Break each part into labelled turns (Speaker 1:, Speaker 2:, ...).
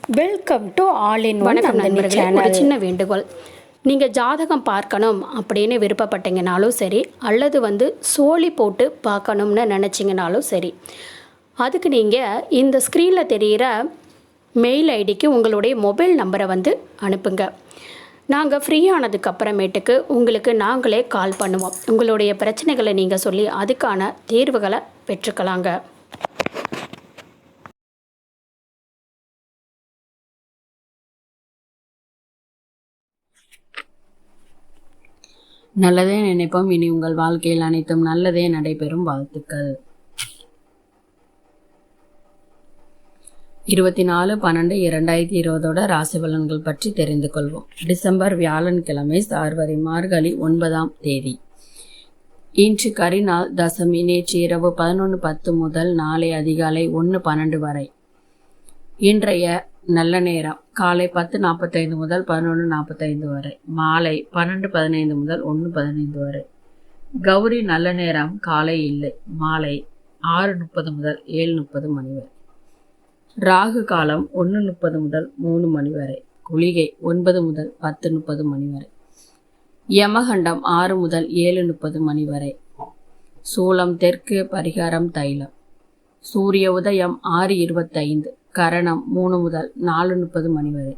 Speaker 1: Welcome to all in one.
Speaker 2: வணக்கம் நண்பர்களே, ஒரு சின்ன வேண்டுகோள். நீங்கள் ஜாதகம் பார்க்கணும் அப்படின்னு விருப்பப்பட்டீங்கனாலும் சரி, அல்லது சோழி போட்டு பார்க்கணும்னு நினச்சிங்கனாலும் சரி, அதுக்கு நீங்கள் இந்த ஸ்க்ரீனில் தெரிகிற மெயில் ஐடிக்கு உங்களுடைய மொபைல் நம்பரை அனுப்புங்க. நாங்கள் ஃப்ரீ ஆனதுக்கப்புறமேட்டுக்கு உங்களுக்கு நாங்களே கால் பண்ணுவோம். உங்களுடைய பிரச்சனைகளை நீங்கள் சொல்லி அதுக்கான தீர்வுகளை பெற்றுக்கலாங்க.
Speaker 3: நல்லதே நினைப்போம். இனி உங்கள் வாழ்க்கையில் அனைத்தும் நல்லதே நடைபெறும். வாழ்த்துக்கள். 24/12/2020 ராசி பலன்கள் பற்றி தெரிந்து கொள்வோம். டிசம்பர் வியாழன்கிழமை, சார்வரி மார்கழி 9ஆம் தேதி. இன்று கரிநாள் தசமி. நேற்று இரவு 11:10 முதல் நாளை அதிகாலை 1:12 வரை. இன்றைய நல்ல நேரம் காலை 10:45 முதல் 11:45 வரை, மாலை 12:15 முதல் 1:15 வரை. கௌரி நல்ல நேரம் காலை இல்லை, மாலை 6:30 முதல் 7:30 மணி வரை. ராகு காலம் 1:30 முதல் 3 மணி வரை. குளிகை 9 முதல் 10:30 மணி வரை. யமகண்டம் 6 முதல் 7:30 மணி வரை. சூலம் தெற்கு, பரிகாரம் தைலம். சூரிய உதயம் 6:25, கரணம் 3 முதல் 4:30 மணி வரை.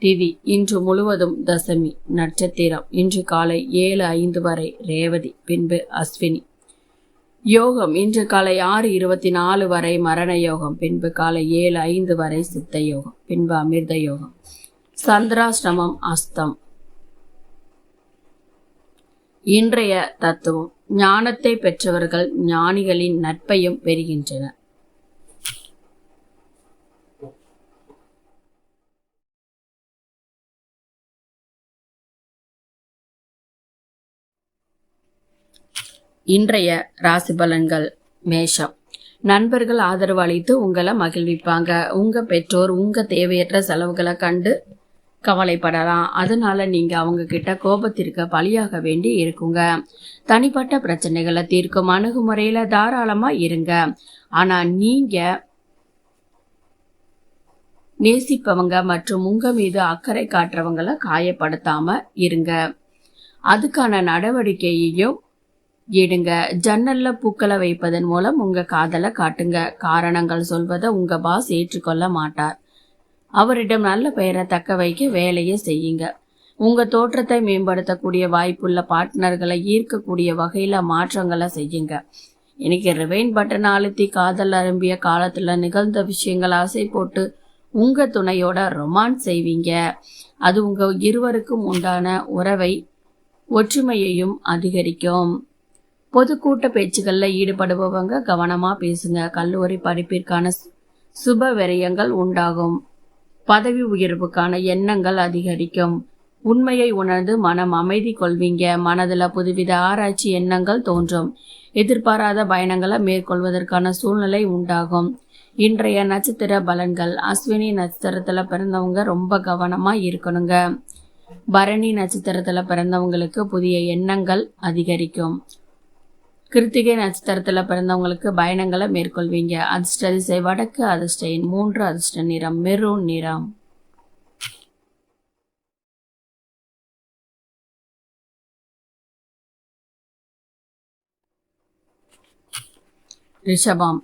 Speaker 3: திதி இன்று முழுவதும் தசமி. நட்சத்திரம் இன்று காலை 7:05 வரை ரேவதி, பின்பு அஸ்வினி. யோகம் இன்று காலை 6:24 வரை மரண யோகம், பின்பு காலை 7:05 வரை சித்த யோகம், பின்பு அமிர்த யோகம். சந்திராஷ்டமம் அஸ்தம். இன்றைய தத்துவம்: ஞானத்தை பெற்றவர்கள் ஞானிகளின் நட்பையும் பெறுகின்றனர். இன்றைய ராசி பலன்கள். மேஷம். நண்பர்கள் ஆதரவு அளித்து உங்களை மகிழ்விப்பாங்க. உங்க பெற்றோர் உங்க தேவையற்ற செலவுகளை கண்டு கவலைப்படலாம். அதனால நீங்க அவங்க கிட்ட கோபத்திற்கு பலியாக வேண்டி இருக்குங்க. தனிப்பட்ட பிரச்சனைகளை தீர்க்கும் அணுகுமுறையில தாராளமா இருங்க. ஆனா நீங்க நேசிப்பவங்க மற்றும் உங்க மீது அக்கறை காட்டுறவங்களை காயப்படுத்தாம இருங்க. அதுக்கான நடவடிக்கையையும் எடுங்க. ஜன்னல்ல பூக்களை வைப்பதன் மூலம் உங்க காதலை காட்டுங்க. காரணங்கள் சொல்வதை உங்க பாஸ் ஏற்றுக்கொள்ள மாட்டார். அவரிடம் நல்ல பெயரை தக்க வைக்க வேலையை செய்யுங்க. உங்க தோற்றத்தை மேம்படுத்தக்கூடிய வாய்ப்புள்ள பார்ட்னர்களை ஈர்க்கக்கூடிய வகையில மாற்றங்களை செய்யுங்க. இன்னைக்கு ரிவைன் பட்டன் அழுத்தி காதல் அரும்பிய காலத்துல நிகழ்ந்த விஷயங்கள் ஆசை போட்டு உங்க துணையோட ரொமான்ஸ் செய்வீங்க. அது உங்க இருவருக்கும் உண்டான உறவை ஒற்றுமையையும் அதிகரிக்கும். பொதுக்கூட்ட பேச்சுகளில் ஈடுபடுபவங்க கவனமா பேசுங்க. கல்லூரி படிப்பிற்கான சுப விரயங்கள் உண்டாகும். பதவி உயர்வுக்கான எண்ணங்கள் அதிகரிக்கும். உண்மையை உணர்ந்து மனம் அமைதி கொள்வீங்க. மனதில் புதுவித ஆராய்ச்சி எண்ணங்கள் தோன்றும். எதிர்பாராத பயணங்களை மேற்கொள்வதற்கான சூழ்நிலை உண்டாகும். இன்றைய நட்சத்திர பலன்கள். அஸ்வினி நட்சத்திரத்துல பிறந்தவங்க ரொம்ப கவனமா இருக்கணுங்க. பரணி நட்சத்திரத்துல பிறந்தவங்களுக்கு புதிய எண்ணங்கள் அதிகரிக்கும். கிருத்திகை நட்சத்திரத்துல பிறந்தவங்களுக்கு பயணங்களை மேற்கொள்வீங்க. அதிர்ஷ்ட திசை வடக்கு, அதிர்ஷ்ட எண் 3, அதிர்ஷ்ட நிறம் மெரூன் நிறம். ரிஷபம்.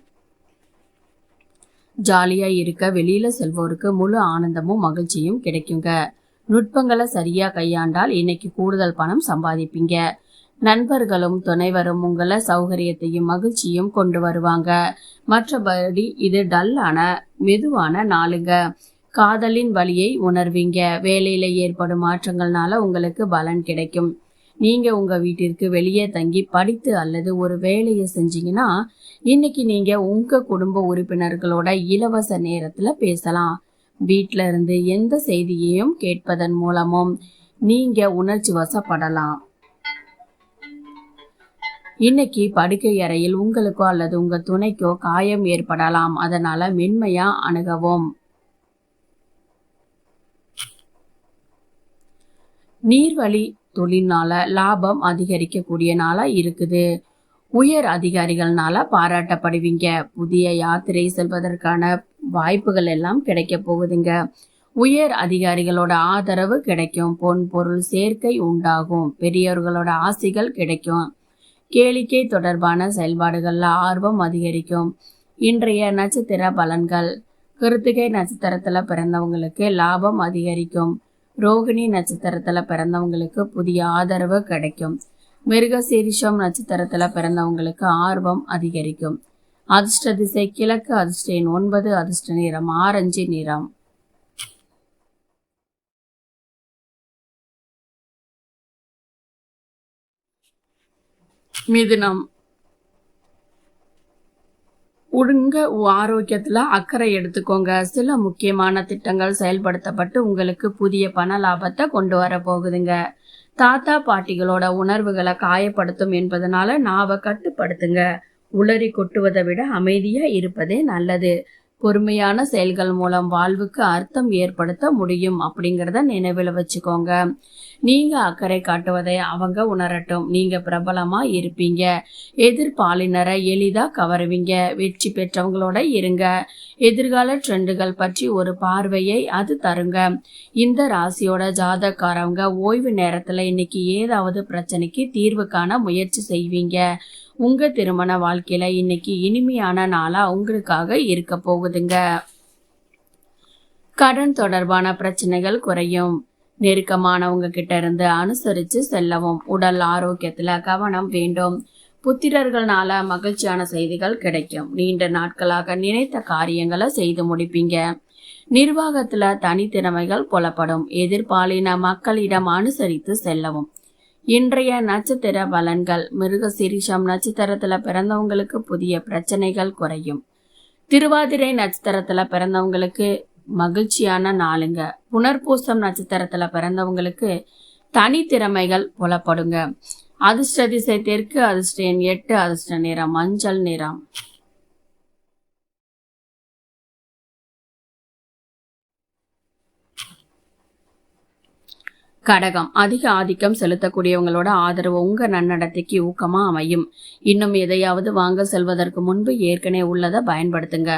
Speaker 3: ஜாலியா இருக்க வெளியில செல்வோருக்கு முழு ஆனந்தமும் மகிழ்ச்சியும் கிடைக்குங்க. நுட்பங்களை சரியா கையாண்டால் இன்னைக்கு கூடுதல் பணம் சம்பாதிப்பீங்க. நண்பர்களும் துணைவரும் உங்களை சௌகரியத்தையும் மகிழ்ச்சியும் கொண்டு வருவாங்க. மற்றபடி இது டல்லான மெதுவான நாளுங்க. காதலின் வழியை உணர்வீங்க. வேலையில ஏற்படும் மாற்றங்கள்னால உங்களுக்கு பலன் கிடைக்கும். நீங்க உங்க வீட்டிற்கு வெளியே தங்கி படித்து அல்லது ஒரு வேலையை செஞ்சீங்கன்னா இன்னைக்கு நீங்க உங்க குடும்ப உறுப்பினர்களோட இலவச நேரத்துல பேசலாம். வீட்டில இருந்து எந்த செய்தியையும் கேட்பதன் மூலமும் நீங்க உணர்ச்சி வசப்படலாம். இன்னைக்கு படுக்கை அறையில் உங்களுக்கோ அல்லது உங்க துணைக்கோ காயம் ஏற்படலாம். அதனால மென்மையா அணுகவும். நீர்வழி தொழில்னால லாபம் அதிகரிக்கக்கூடிய நாளா இருக்குது. உயர் அதிகாரிகள்னால பாராட்டப்படுவீங்க. புதிய யாத்திரை செல்வதற்கான வாய்ப்புகள் எல்லாம் கிடைக்க போகுதுங்க. உயர் அதிகாரிகளோட ஆதரவு கிடைக்கும். பொன் பொருள் சேர்க்கை உண்டாகும். பெரியவர்களோட ஆசைகள் கிடைக்கும். கேளிக்கை தொடர்பான செயல்பாடுகள்ல ஆர்வம் அதிகரிக்கும். இன்றைய நட்சத்திர பலன்கள்: கிருத்திகை நட்சத்திரத்துல பிறந்தவங்களுக்கு லாபம் அதிகரிக்கும். ரோகிணி நட்சத்திரத்துல பிறந்தவங்களுக்கு புதிய ஆதரவு கிடைக்கும். மிருகசீரிஷம் நட்சத்திரத்துல பிறந்தவங்களுக்கு ஆர்வம் அதிகரிக்கும். அதிர்ஷ்ட திசை கிழக்கு. அதிர்ஷ்ட எண் 9. அதிர்ஷ்ட நிறம் ஆரஞ்சு நிறம். மிதுனம். உங்க ஆரோக்கியத்துல அக்கறை எடுத்துக்கோங்க. சில முக்கியமான திட்டங்கள் செயல்படுத்தப்பட்டு உங்களுக்கு புதிய பண லாபத்தை கொண்டு வர போகுதுங்க. தாத்தா பாட்டிகளோட உணர்வுகளை காயப்படுத்தும் என்பதனால நாவை கட்டுப்படுத்துங்க. உளறி கொட்டுவதை விட அமைதியா இருப்பதே நல்லது. பொறுமையான செயல்கள் மூலம் வாழ்வுக்கு அர்த்தம் ஏற்படுத்த முடியும் அப்படிங்கிறத நினைவில் வச்சுக்கோங்க. நீங்க அக்கறை காட்டுவதை அவங்க உணரட்டும். நீங்க பிரபலமா இருப்பீங்க. எதிர்பாலினரை எளிதா கவருவீங்க. வெற்றி பெற்றவங்களோட இருங்க. எதிர்கால ட்ரெண்டுகள் பற்றி ஒரு பார்வையை அது தருங்க. இந்த ராசியோட ஜாதகாரவங்க ஓய்வு நேரத்துல இன்னைக்கு ஏதாவது பிரச்சனைக்கு தீர்வு காண முயற்சி செய்வீங்க. உங்க திருமண வாழ்க்கையில இன்னைக்கு இனிமையான நாளா உங்களுக்காக இருக்க போகுதுங்க. கடன் தொடர்பான பிரச்சனைகள் குறையும். நெருக்கமானவங்க கிட்ட இருந்து அனுசரிச்சு செல்லவும். உடல் ஆரோக்கியத்துல கவனம் வேண்டும். புத்திரர்களால மகிழ்ச்சியான செய்திகள் கிடைக்கும். நீண்ட நாட்களாக நினைத்த காரியங்களை செய்து முடிப்பீங்க. நிர்வாகத்துல தனித்திறமைகள் புலப்படும். எதிர்பாலின மக்களிடம் அனுசரித்து செல்லவும். இன்றைய நட்சத்திர பலன்கள்: மிருகசீரிஷம் நட்சத்திரத்துல பிறந்தவங்களுக்கு புதிய பிரச்சனைகள் குறையும். திருவாதிரை நட்சத்திரத்துல பிறந்தவங்களுக்கு மகிழ்ச்சியான நாளுங்க. புனர்பூசம் நட்சத்திரத்துல பிறந்தவங்களுக்கு தனித்திறமைகள் புலப்படுங்க. அதிர்ஷ்ட திசை தெற்கு. அதிர்ஷ்ட எண் 8. அதிர்ஷ்ட நிறம் மஞ்சள் நிறம். கடகம். அதிக ஆதிக்கம் செலுத்தக்கூடியவங்களோட ஆதரவு உங்க நன்னடத்தைக்கு ஊக்கமா அமையும். இன்னும் எதையாவது வாங்க செல்வதற்கு முன்பு ஏற்கனவே உள்ளதை பயன்படுத்துங்க.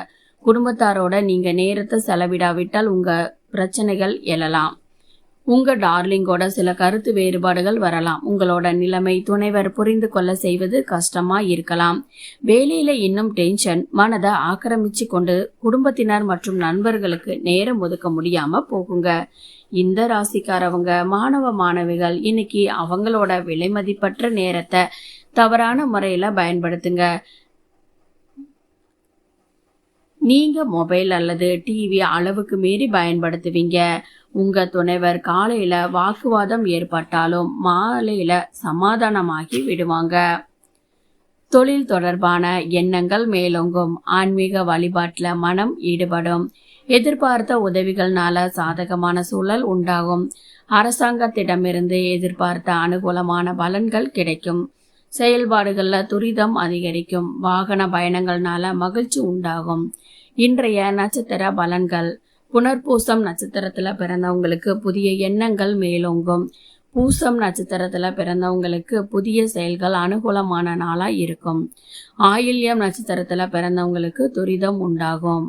Speaker 3: குடும்பத்தாரோட நீங்க நேரத்தை செலவிடாவிட்டால் உங்க பிரச்சனைகள் எழலாம். உங்க டார்லிங்கோட சில கருத்து வேறுபாடுகள் வரலாம். உங்களோட நிலைமை துணைவர் புரிந்து கொள்ள செய்வது கஷ்டமா இருக்கலாம். வேலையில இன்னும் டென்ஷன் மனதை ஆக்கிரமிச்சு கொண்டு குடும்பத்தினர் மற்றும் நண்பர்களுக்கு நேரம் ஒதுக்க முடியாம போகுங்க. இந்த ராசிக்காரவங்க மாணவ மாணவிகள் இன்னைக்கு அவங்களோட விலை மதிப்பற்ற நேரத்தை தவறான முறையில பயன்படுத்துங்க. நீங்க மொபைல் அல்லது டிவி அளவுக்கு மீறி பயன்படுத்துவீங்க. உங்க துணைவர் காலையில வாக்குவாதம் ஏற்பட்டாலும் மாலையில சமாதானமாகி விடுவாங்க. தொழில் தொடர்பான எண்ணங்கள் மேலோங்கும். ஆன்மீக வழிபாட்டுல மனம் ஈடுபடும். எதிர்பார்த்த உதவிகள்னால சாதகமான சூழல் உண்டாகும். அரசாங்கத்திடமிருந்து எதிர்பார்த்த அனுகூலமான பலன்கள் கிடைக்கும். செயல்பாடுகள்ல துரிதம் அதிகரிக்கும். வாகன பயணங்கள்னால மகிழ்ச்சி உண்டாகும். இன்றைய நட்சத்திர பலன்கள்: புனர்பூசம் நட்சத்திரத்துல பிறந்தவங்களுக்கு புதிய எண்ணங்கள் மேலோங்கும். பூசம் நட்சத்திரத்துல பிறந்தவங்களுக்கு புதிய செயல்கள் அனுகூலமான நாளா இருக்கும். ஆயில்யம் நட்சத்திரத்துல பிறந்தவங்களுக்கு துரிதம் உண்டாகும்.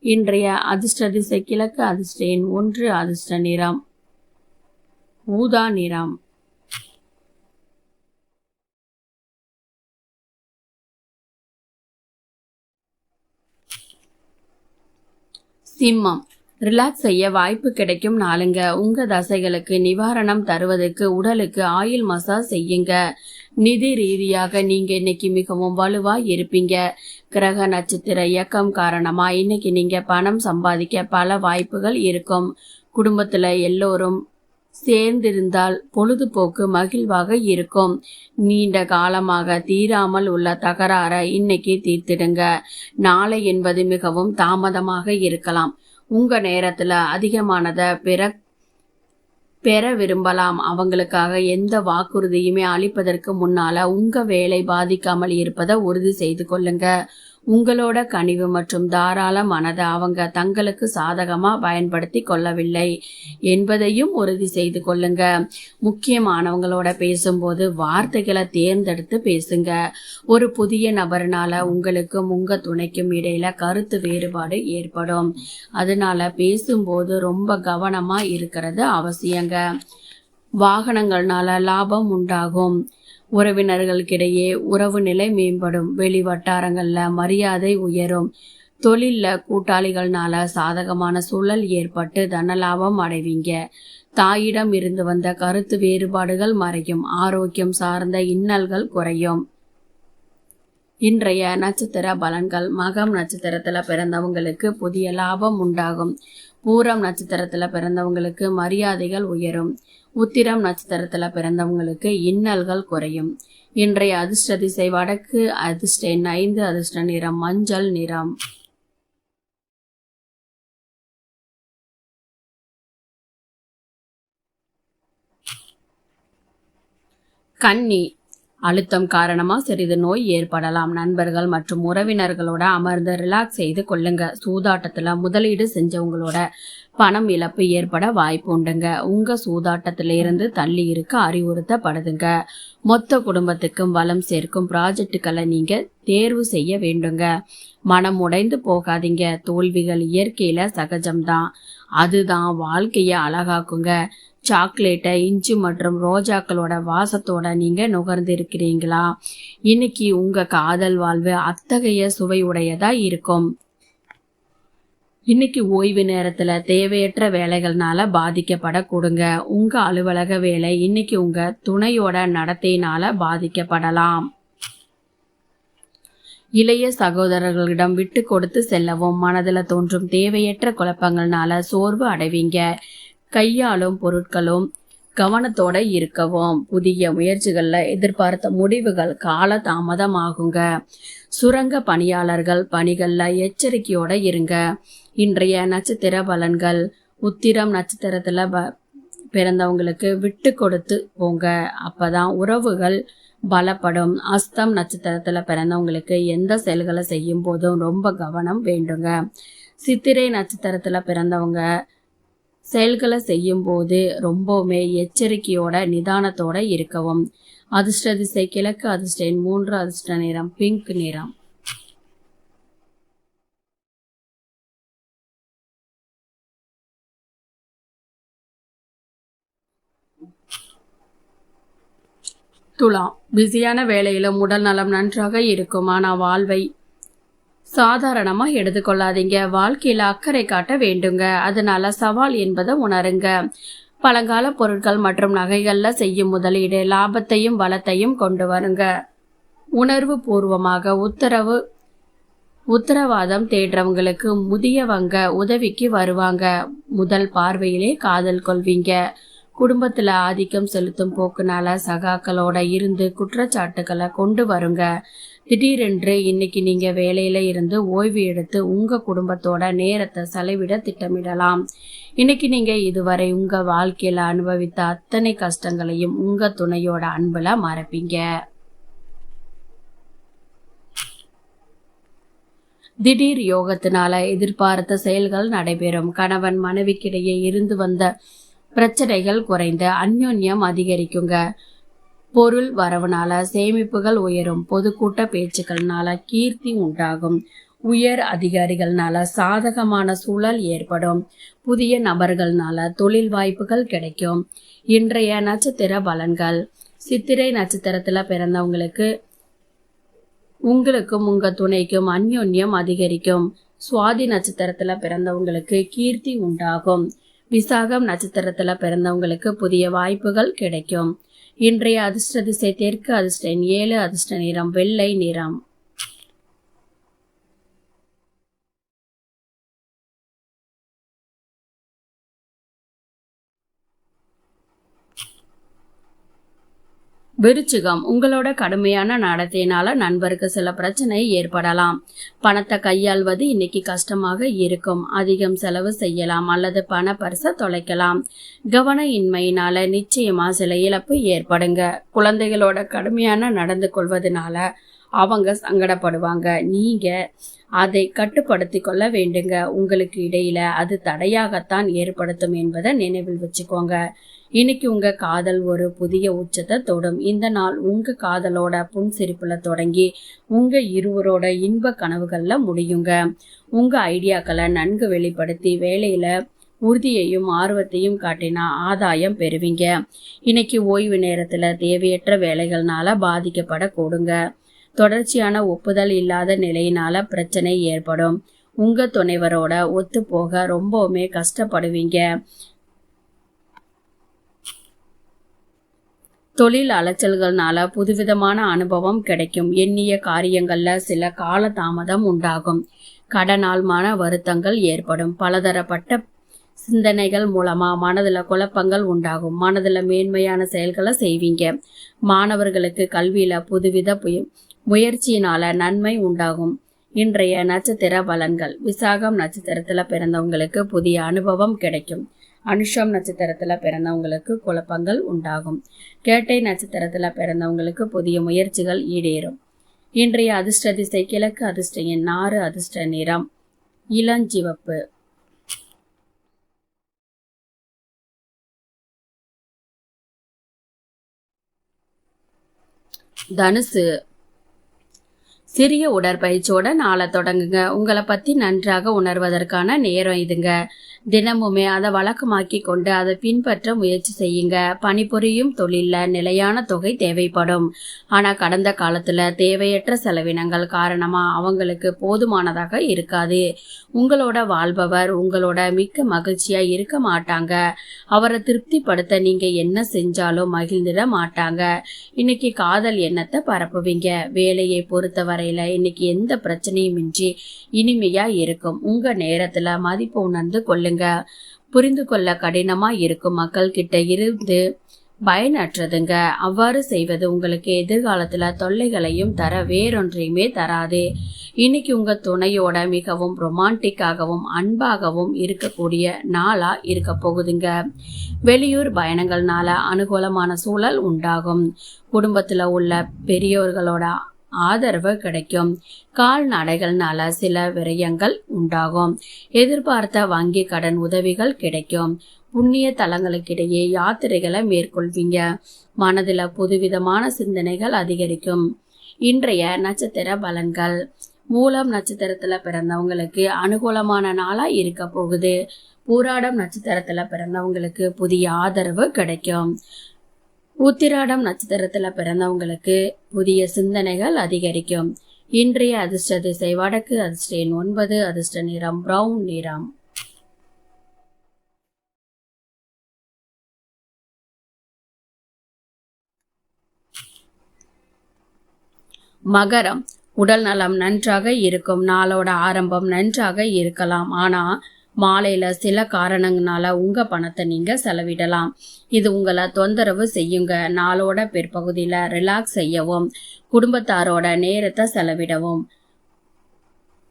Speaker 3: இன்றைய அதிர்ஷ்ட திசை கிழக்கு. அதிர்ஷ்ட எண் 1. அதிர்ஷ்ட நிறம் ஊதா நிறம். சிம்மம். ரிலாக்ஸ் செய்ய வாய்ப்பு கிடைக்கும் நாளுங்க. உங்க தசைகளுக்கு நிவாரணம் தருவதற்கு உடலுக்கு ஆயில் மசாஜ் செய்யுங்க. நிதி ரீதியாக நீங்க இன்னைக்கு மிகவும் வலுவா இருப்பீங்க. கிரக நட்சத்திர இயக்கம் காரணமா இன்னைக்கு நீங்க பணம் சம்பாதிக்க பல வாய்ப்புகள் இருக்கும். குடும்பத்துல எல்லோரும் சேர்ந்திருந்தால் பொழுதுபோக்கு மகிழ்வாக இருக்கும். நீண்ட காலமாக தீராமல் உள்ள தகராறை இன்னைக்கு தீர்த்திடுங்க. நாளை என்பது மிகவும் தாமதமாக இருக்கலாம். உங்க நேரத்துல அதிகமானதை பெற விரும்பலாம். அவங்களுக்காக எந்த வாக்குறுதியுமே அளிப்பதற்கு முன்னால உங்க வேலை பாதிக்காமல் இருப்பதை உறுதி செய்து கொள்ளுங்க. உங்களோட கனிவு மற்றும் தாராள மனதை அவங்க தங்களுக்கு சாதகமா பயன்படுத்தி கொள்ளவில்லை என்பதையும் உறுதி செய்து கொள்ளுங்க. முக்கியமானவங்களோட பேசும்போது வார்த்தைகளை தேர்ந்தெடுத்து பேசுங்க. ஒரு புதிய நபர்னால உங்களுக்கும் உங்க துணைக்கும் இடையில கருத்து வேறுபாடு ஏற்படும். அதனால பேசும்போது ரொம்ப கவனமா இருக்கிறது அவசியங்க. வாகனங்கள்னால லாபம் உண்டாகும். உறவினர்களுக்கிடையே உறவு நிலை மேம்படும். வெளி வட்டாரங்கள்ல மரியாதை உயரும். தொழில்ல கூட்டாளிகள்னால சாதகமான சூழல் ஏற்பட்டு தனலாபம் அடைவீங்க. தாயிடம் இருந்து வந்த கருத்து வேறுபாடுகள் மறையும். ஆரோக்கியம் சார்ந்த இன்னல்கள் குறையும். இன்றைய நட்சத்திர பலன்கள். மகம் நட்சத்திரத்துல பிறந்தவங்களுக்கு புதிய லாபம் உண்டாகும். பூரம் நட்சத்திரத்துல பிறந்தவங்களுக்கு மரியாதைகள் உயரும். உத்திரம் நட்சத்திரத்துல பிறந்தவங்களுக்கு இன்னல்கள் குறையும். இன்றைய அதிர்ஷ்ட திசை வடக்கு. அதிர்ஷ்ட எண் 5. அதிர்ஷ்ட நிறம் மஞ்சள் நிறம். கன்னி. அழுத்தம் காரணமா சிறிது நோய் ஏற்படலாம். நண்பர்கள் மற்றும் உறவினர்களோட அமர்ந்து ரிலாக்ஸ் செய்து கொள்ளுங்க. சூதாட்டத்துல முதலீடு செஞ்சவங்களோட பணம் இழப்பு ஏற்பட வாய்ப்பு உண்டுங்க. உங்க சூதாட்டத்தில இருந்து தள்ளி இருக்க அறிவுறுத்தப்படுதுங்க. மொத்த குடும்பத்துக்கும் வளம் சேர்க்கும் ப்ராஜெக்டுகளை நீங்க தேர்வு செய்ய வேண்டுங்க. மனம் உடைந்து போகாதீங்க. தோல்விகள் இயற்கையில சகஜம்தான். அதுதான் வாழ்க்கைய அழகாக்குங்க. சாக்லேட்டை இஞ்சி மற்றும் ரோஜாக்களோட வாசத்தோட நீங்க நுகர்ந்து இருக்கிறீங்களா? இன்னைக்கு உங்க காதல் வாழ்வு அத்தகைய சுவை உடையதா இருக்கும். இன்னைக்கு ஓய்வு நேரத்துல தேவையற்ற வேலைகள்னால பாதிக்கப்படக்கூடுங்க. உங்க அலுவலக வேலை இன்னைக்கு உங்க துணையோட நடத்தையினால பாதிக்கப்படலாம். இளைய சகோதரர்களிடம் விட்டு கொடுத்து செல்லவும். மனதில் தோன்றும் தேவையற்ற குழப்பங்கள்னால சோர்வு அடைவீங்க. கையாளும் பொருட்களும் கவனத்தோட இருக்கவும். புதிய முயற்சிகள்ல எதிர்பார்த்த முடிவுகள் கால தாமதமாகுங்க. சுரங்க பணியாளர்கள் பணிகள்ல எச்சரிக்கையோட இருங்க. இன்றைய நட்சத்திர பலன்கள். உத்திரம் நட்சத்திரத்துல பிறந்தவங்களுக்கு விட்டு கொடுத்து போங்க. அப்பதான் உறவுகள் பலப்படும். அஸ்தம் நட்சத்திரத்துல பிறந்தவங்களுக்கு எந்த செயல்களை செய்யும் போதும் ரொம்ப கவனம் வேண்டுங்க. சித்திரை நட்சத்திரத்துல பிறந்தவங்க செயல்களை செய்யும் போது ரொம்பவுமே எச்சரிக்கையோட நிதானத்தோட இருக்கவும். அதிர்ஷ்ட திசை கிழக்கு. அதிர்ஷ்ட எண் 3. அதிர்ஷ்ட நிறம் பிங்க் நிறம். துலாம். பிஸியான வேலையிலும் உடல் நலம் நன்றாக இருக்கும். ஆனா வாழ்வை சாதாரணமா எடுத்துக்கொள்ளாதீங்க. வாழ்க்கையில அக்கறை காட்ட வேண்டுங்க. அதனால சவால் என்பதை உணருங்க. பழங்கால பொருட்கள் மற்றும் நகைகள்ல செய்யும் முதலீடு லாபத்தையும் பலத்தையும் கொண்டு வருங்க. உணர்வு பூர்வமாக உத்தரவாதம் தேடுறவங்களுக்கு முதியவங்க உதவிக்கு வருவாங்க. முதல் பார்வையிலே காதல் கொள்வீங்க. குடும்பத்துல ஆதிக்கம் செலுத்தும் போக்குனால சகாக்களோட இருந்து குற்றச்சாட்டுகளை கொண்டு வருங்க. திடீரென்று இன்னைக்கு நீங்க வேலையில இருந்து ஓய்வு எடுத்து உங்க குடும்பத்தோட நேரத்தை செலவிட திட்டமிடலாம். இன்னைக்கு நீங்க இதுவரை உங்க வாழ்க்கையில அனுபவித்த அத்தனை கஷ்டங்களையும் உங்க துணையோட அன்புல மறப்பீங்க. திடீர் யோகத்தினால எதிர்பார்த்த செயல்கள் நடைபெறும். கணவன் மனைவிக்கிடையே இருந்து வந்த பிரச்சனைகள் குறைந்து அந்யோன்யம் அதிகரிக்குங்க. பொருள் வரவுனால சேமிப்புகள் உயரும். பொதுக்கூட்ட பேச்சுக்கள்னால கீர்த்தி உண்டாகும். உயர் அதிகாரிகள்னால சாதகமான சூழல் ஏற்படும். புதிய நபர்கள்னால தொழில் வாய்ப்புகள் கிடைக்கும். இன்றைய நட்சத்திர பலன்கள். சித்திரை நட்சத்திரத்துல பிறந்தவங்களுக்கு உங்களுக்கும் உங்க துணைக்கும் அந்யோன்யம் அதிகரிக்கும். சுவாதி நட்சத்திரத்துல பிறந்தவங்களுக்கு கீர்த்தி உண்டாகும். விசாகம் நட்சத்திரத்துல பிறந்தவங்களுக்கு புதிய வாய்ப்புகள் கிடைக்கும். இன்றைய அதிர்ஷ்ட திசை தெற்கு. அதிர்ஷ்ட எண் 7. அதிர்ஷ்ட நிறம் வெள்ளை நிறம். விருச்சிகம். உங்களோட கடுமையான நடத்தையினால நண்பருக்கு சில பிரச்சனை ஏற்படலாம். பணத்தை கையாள்வது இன்னைக்கு கஷ்டமாக இருக்கும். அதிகம் செலவு செய்யலாம் அல்லது பண பரிசை தொலைக்கலாம். கவன இன்மையினால நிச்சயமா சில இழப்பு ஏற்படுங்க. குழந்தைகளோட கடுமையான நடந்து கொள்வதனால அவங்க சங்கடப்படுவாங்க. நீங்க அதை கட்டுப்படுத்தி கொள்ள வேண்டுங்க. உங்களுக்கு இடையில அது தடையாகத்தான் ஏற்படுத்தும் என்பதை நினைவில் வச்சுக்கோங்க. இன்னைக்கு உங்க காதல் ஒரு புதிய உச்சத்தை தொடும். இந்த நாள் உங்க காதலோட புன்சிரிப்புல தொடங்கி உங்க இருவரோட இன்ப கனவுகள்ல முடியுங்க. உங்க ஐடியாக்களை நன்கு வெளிப்படுத்தி வேலையில உறுதியையும் ஆர்வத்தையும் காட்டினா ஆதாயம் பெறுவீங்க. இன்னைக்கு ஓய்வு நேரத்துல தேவையற்ற வேலைகள்னால பாதிக்கப்படக்கூடுங்க. தொடர்ச்சியான ஒப்புதல் இல்லாத நிலையினால பிரச்சனை ஏற்படும். உங்க துணைவரோட ஒத்து போக ரொம்பவுமே கஷ்டப்படுவீங்க. தொழில் அலைச்சல்கள்னால புதுவிதமான அனுபவம் கிடைக்கும். எண்ணிய காரியங்கள்ல சில கால தாமதம் உண்டாகும். கடனால் மன வருத்தங்கள் ஏற்படும். பலதரப்பட்ட சிந்தனைகள் மூலமா மனதுல குழப்பங்கள் உண்டாகும். மனதுல மேன்மையான செயல்களை செய்வீங்க. மாணவர்களுக்கு கல்வியில புதுவித முயற்சியினால நன்மை உண்டாகும். இன்றைய நட்சத்திர பலன்கள். விசாகம் நட்சத்திரத்துல பிறந்தவங்களுக்கு புதிய அனுபவம் கிடைக்கும். அனுஷம் நட்சத்திரத்துல பிறந்தவங்களுக்கு குழப்பங்கள் உண்டாகும். கேட்டை நட்சத்திரத்துல பிறந்தவங்களுக்கு புதிய முயற்சிகள் ஈடேறும். இன்றைய அதிர்ஷ்ட திசை கிழக்கு. அதிர்ஷ்ட எண் 6. அதிர்ஷ்ட நிறம் இளஞ்சிவப்பு. தனுசு. சிறிய உடற்பயிற்சியோட நாளை தொடங்குங்க. உங்களை பத்தி நன்றாக உணர்வதற்கான நேரம் இதுங்க. தினமுமே அதை வழக்கமாக்கி கொண்டு அதை பின்பற்ற முயற்சி செய்யுங்க. பணிபுரியும் தொழில நிலையான தொகை தேவைப்படும். ஆனா கடந்த காலத்துல தேவையற்ற செலவினங்கள் காரணமா அவங்களுக்கு போதுமானதாக இருக்காது. உங்களோட வாழ்பவர் உங்களோட மிக்க மகிழ்ச்சியா இருக்க மாட்டாங்க. அவரை திருப்திப்படுத்த நீங்க என்ன செஞ்சாலும் மகிழ்ந்திட மாட்டாங்க. இன்னைக்கு காதல் எண்ணத்தை பரப்புவீங்க. வேலையை பொறுத்த வரையில இன்னைக்கு எந்த பிரச்சனையும் இன்றி இனிமையா இருக்கும். உங்க நேரத்துல மதிப்பு உணர்ந்து கொள்ளுங்க. புரிந்து கொள்ள கடினமா இருக்கும் மக்கள் கிட்ட இருந்து பயனற்றதுங்க. அவ்வாறு செய்வது உங்களுக்கு எதிர்காலத்துல தொல்லைகளையும் தர வேறொன்றையுமே தராது. இன்னைக்கு உங்க துணையோட மிகவும் ரொமான்டிக்காகவும் அன்பாகவும் இருக்கக்கூடிய நாளா இருக்க போகுதுங்க. வெளியூர் பயணங்கள்னால அனுகூலமான சூழல் உண்டாகும். குடும்பத்துல உள்ள பெரியோர்களோட ஆதரவு கிடைக்கும். கால்நடைகள்னால சில விரயங்கள் உண்டாகும். எதிர்பார்த்த வங்கி கடன் உதவிகள் கிடைக்கும். புண்ணிய தலங்களுக்கிடையே யாத்திரைகளை மேற்கொள்வீங்க. மனதில புதுவிதமான சிந்தனைகள் அதிகரிக்கும். இன்றைய நட்சத்திர பலன்கள். மூலம் நட்சத்திரத்துல பிறந்தவங்களுக்கு அனுகூலமான நாளா இருக்க போகுது. பூராடம் நட்சத்திரத்துல பிறந்தவங்களுக்கு புதிய ஆதரவு கிடைக்கும். உத்திராடம் நட்சத்திரத்துல பிறந்தவங்களுக்கு புதிய சிந்தனைகள் அதிகரிக்கும். இன்றைய அதிர்ஷ்ட திசை வடக்கு. அதிர்ஷ்ட எண் 9. அதிர்ஷ்ட நிறம் பிரவுன் நிறம். மகரம். உடல் நலம் நன்றாக இருக்கும். நாளோட ஆரம்பம் நன்றாக இருக்கலாம். ஆனா மாலையில சில காரணங்களால உங்க பணத்தை நீங்க செலவிடலாம். இது உங்களை தொந்தரவு செய்யுங்க. நாளோட பிற்பகுதியில ரிலாக்ஸ் செய்யவும் குடும்பத்தாரோட நேரத்தை செலவிடவும்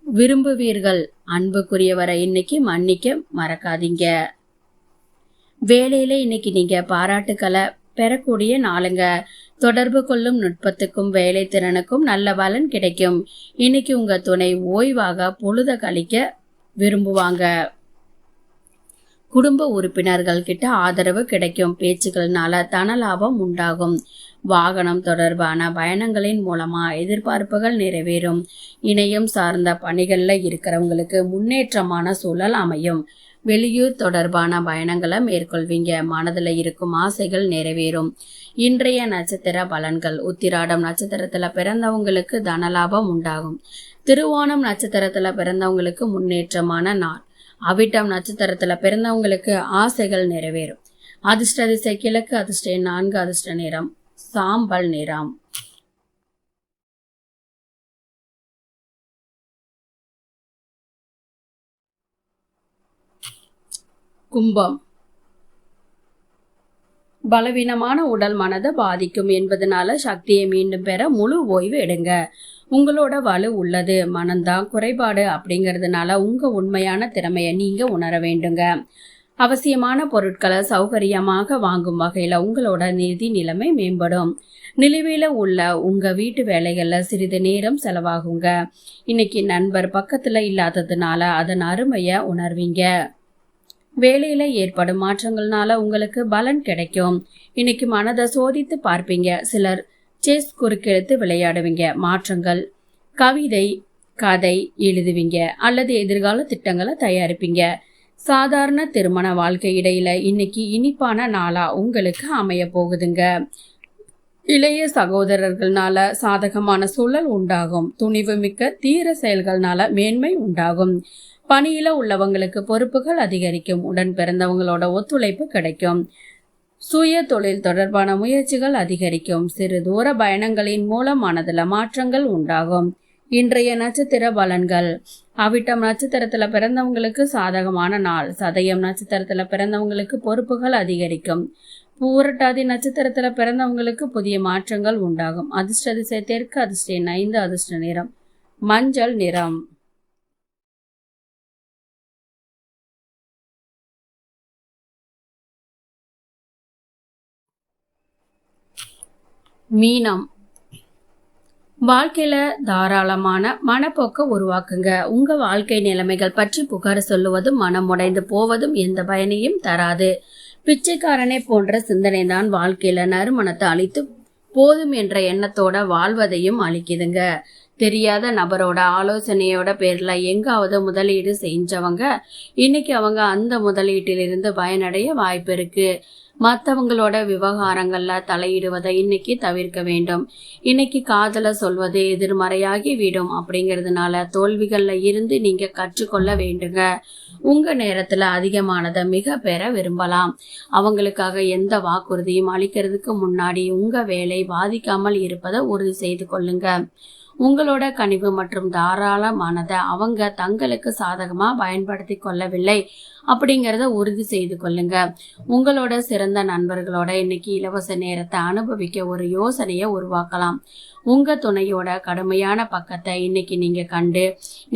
Speaker 3: விரும்புவீர்கள். அன்புக்குரியவரை இன்னைக்கு மன்னிக்க மறக்காதீங்க. வேலையில இன்னைக்கு நீங்க பாராட்டுக்களை பெறக்கூடிய நாளுங்க. தொடர்பு கொள்ளும் நுட்பத்துக்கும் வேலை திறனுக்கும் நல்ல பலன் கிடைக்கும். இன்னைக்கு உங்க துணை ஓய்வாக பொழுத கழிக்க விரும்புவாங்க. குடும்ப உறுப்பினர்கள் கிட்ட ஆதரவு கிடைக்கும். பேச்சுக்கள்னால தன லாபம் உண்டாகும். வாகனம் தொடர்பான பயணங்களின் மூலமா எதிர்பார்ப்புகள் நிறைவேறும். இணையம் சார்ந்த பணிகள்ல இருக்கிறவங்களுக்கு முன்னேற்றமான சூழல் அமையும். வெளியூர் தொடர்பான பயணங்களை மேற்கொள்வீங்க. மனதுல இருக்கும் ஆசைகள் நிறைவேறும். இன்றைய நட்சத்திர பலன்கள். உத்திராடம் நட்சத்திரத்துல பிறந்தவங்களுக்கு தனலாபம் உண்டாகும். திருவோணம் நட்சத்திரத்துல பிறந்தவங்களுக்கு முன்னேற்றமான நாள். அவிட்டம் நட்சத்திரத்துல பிறந்தவங்களுக்கு ஆசைகள் நிறைவேறும். அதிர்ஷ்ட திசை கிழக்கு. அதிர்ஷ்ட எண் 4. அதிர்ஷ்ட நிறம் சாம்பல் நிறம். கும்பம். பலவீனமான உடல் மனதை பாதிக்கும் என்பதனால சக்தியை மீண்டும் பெற முழு ஓய்வு எடுங்க. உங்களோட வலு உள்ளது, மனம்தான் குறைபாடு அப்படிங்கிறதுனால உங்க உண்மையான திறமையை நீங்க உணர வேண்டுங்க. அவசியமான பொருட்களை சௌகரியமாக வாங்கும் வகையில உங்களோட நிதி நிலைமை மேம்படும். நிலுவையில உள்ள உங்க வீட்டு வேலைகள்ல சிறிது நேரம் செலவாகுங்க. இன்னைக்கு நண்பர் பக்கத்துல இல்லாததுனால அதன் அருமைய உணர்வீங்க. வேலையில ஏற்படும் மாற்றங்கள்னால உங்களுக்கு பலன் கிடைக்கும். இன்னைக்கு மனதை சோதித்து பார்ப்பீங்க. சிலர் செஸ் குறுக்கெழுத்து விளையாடுவீங்க. மாற்றங்கள், கவிதை, கதை எழுதுவீங்க அல்லது எதிர்கால திட்டங்களை தயாரிப்பீங்க. சாதாரண திருமண வாழ்க்கை இடையில இன்னைக்கு இனிப்பான நாளா உங்களுக்கு அமைய போகுதுங்க. இளைய சகோதரர்கள்னால சாதகமான சூழல் உண்டாகும். துணிவு மிக்க தீர செயல்கள்னால மேன்மை உண்டாகும். பணியில உள்ளவங்களுக்கு பொறுப்புகள் அதிகரிக்கும். உடன் பிறந்தவங்களோட ஒத்துழைப்பு கிடைக்கும். சுய தொழில் தொடர்பான முயற்சிகள் அதிகரிக்கும். சிறு தூர பயணங்களின் மூலம் மனதுல மாற்றங்கள் உண்டாகும். இன்றைய நட்சத்திர பலன்கள். அவிட்டம் நட்சத்திரத்துல பிறந்தவங்களுக்கு சாதகமான நாள். சதயம் நட்சத்திரத்துல பிறந்தவங்களுக்கு பொறுப்புகள் அதிகரிக்கும். பூரட்டாதி நட்சத்திரத்துல பிறந்தவங்களுக்கு புதிய மாற்றங்கள் உண்டாகும். அதிர்ஷ்ட திசை தெற்கு. அதிர்ஷ்ட எண் 5. அதிர்ஷ்ட நிறம் மஞ்சள் நிறம். மீனம். வாழ்க்கையில தாராளமான மனப்போக்க உருவாக்குங்க. உங்க வாழ்க்கை நிலைமைகள் பற்றி புகார் சொல்லுவதும் மனம் உடைந்து போவதும் எந்த பயனையும் தராது. பிச்சைக்காரனை போன்ற சிந்தனை தான் வாழ்க்கையில நறுமணத்தை அளித்து போதும் என்ற எண்ணத்தோட வாழ்வதையும் அளிக்குதுங்க. தெரியாத நபரோட ஆலோசனையோட பேர்ல எங்காவது முதலீடு செஞ்சவங்க இன்னைக்கு அவங்க அந்த முதலீட்டிலிருந்து பயனடைய வாய்ப்பு இருக்கு. மற்றவங்களோட விவகாரங்கள்ல தலையிடுவதை இன்னைக்கு தவிர்க்க வேண்டும். இன்னைக்கு காதல சொல்வது எதிர்மறையாகி விடும். அப்படிங்கிறதுனால தோல்விகள்ல இருந்து நீங்க கற்றுக்கொள்ள வேண்டுங்க. உங்க நேரத்துல அதிகமானதை மிக பெற விரும்பலாம். அவங்களுக்காக எந்த வாக்குறுதியும் அளிக்கிறதுக்கு முன்னாடி உங்க வேலை பாதிக்காமல் இருப்பதை உறுதி செய்து கொள்ளுங்க. உங்களோட கனிவு மற்றும் தாராளமானதை அவங்க தங்களுக்கு சாதகமா பயன்படுத்தி கொள்ளவில்லை அப்படிங்கிறத உறுதி செய்து கொள்ளுங்க. உங்களோட சிறந்த நண்பர்களோட இன்னைக்கு இலவச நேரத்தை அனுபவிக்க ஒரு யோசனையை உருவாக்கலாம். உங்க துணையோட கடுமையான பக்கத்தை இன்னைக்கு நீங்க கண்டு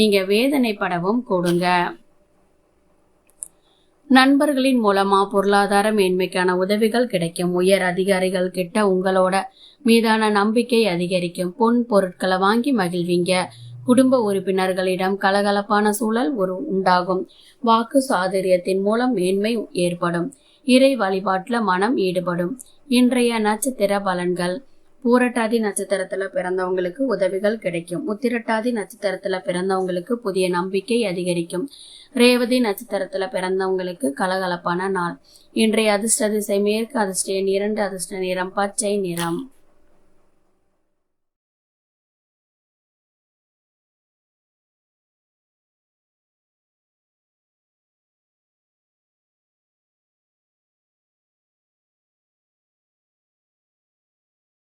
Speaker 3: நீங்க வேதனைப்படவும் கொடுங்க. நண்பர்களின் மூலமா பொருளாதார மேன்மைக்கான உதவிகள் கிடைக்கும். உயர் அதிகாரிகள் கிட்ட உங்களோட மீதான நம்பிக்கை அதிகரிக்கும். பொன் பொருட்களை வாங்கி மகிழ்வீங்க. குடும்ப உறுப்பினர்களிடம் கலகலப்பான சூழல் உண்டாகும். வாக்கு சாதுரியத்தின் மூலம் மேன்மை ஏற்படும். இறை வழிபாட்டுல மனம் ஈடுபடும். இன்றைய நட்சத்திர பலன்கள். பூரட்டாதி நட்சத்திரத்துல பிறந்தவங்களுக்கு உதவிகள் கிடைக்கும். உத்திரட்டாதி நட்சத்திரத்துல பிறந்தவங்களுக்கு புதிய நம்பிக்கை அதிகரிக்கும். ரேவதி நட்சத்திரத்துல பிறந்தவங்களுக்கு கலகலப்பான நாள். இன்றைய அதிர்ஷ்ட திசை மேற்கு. அதிர்ஷ்ட எண் 2. அதிர்ஷ்ட நிறம் பச்சை நிறம்.